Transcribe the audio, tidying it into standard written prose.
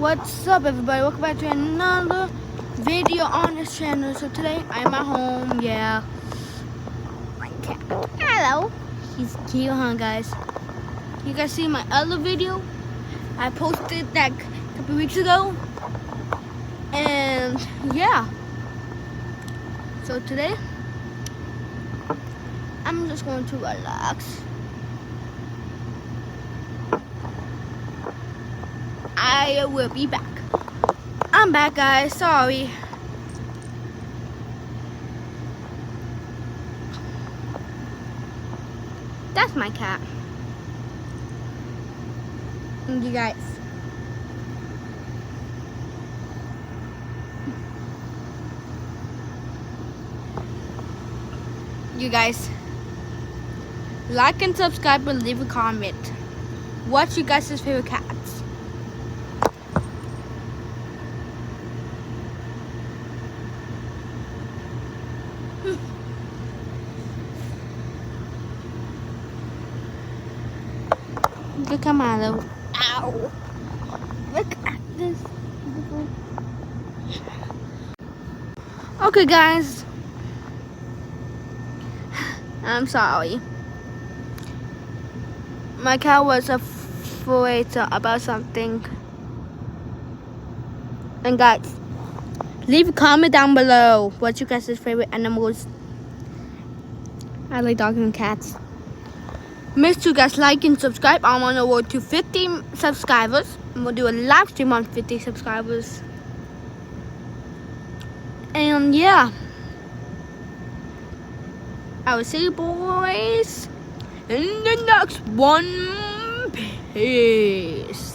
What's up, everybody? Welcome back to another video on this channel. So today I'm at home. Yeah, my cat. Hello. He's cute, huh, guys? You guys see my other video? I posted that a couple weeks ago, and yeah. So today I'm just going to relax. I will be back. I'm back, guys. Sorry. That's my cat. And you guys. You guys. Like and subscribe and leave a comment. What's your guys' favorite cats? Look at Milo. Ow. Look at this. Okay, guys. I'm sorry. My cat was afraid about something. And guys, leave a comment down below. What's your guys' favorite animals? I like dogs and cats. Make sure you guys like and subscribe. I'm on the road to 50 subscribers. And we'll do a live stream on 50 subscribers. And yeah. I will see you boys in the next one. Peace.